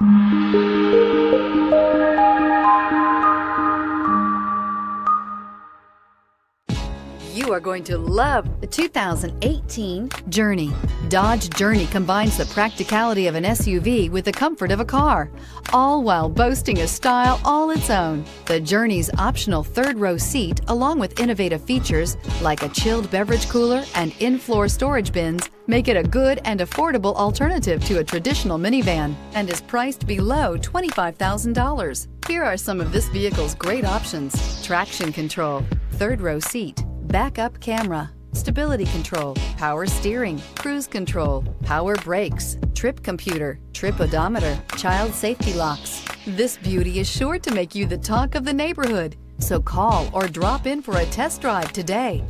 You are going to love the 2018 Journey. Dodge Journey combines the practicality of an SUV with the comfort of a car, all while boasting a style all its own. The Journey's optional third-row seat, along with innovative features like a chilled beverage cooler and in-floor storage bins, make it a good and affordable alternative to a traditional minivan and is priced below $25,000. Here are some of this vehicle's great options: traction control, third-row seat, backup camera, stability control, power steering, cruise control, power brakes, trip computer, trip odometer, child safety locks. This beauty is sure to make you the talk of the neighborhood. So call or drop in for a test drive today.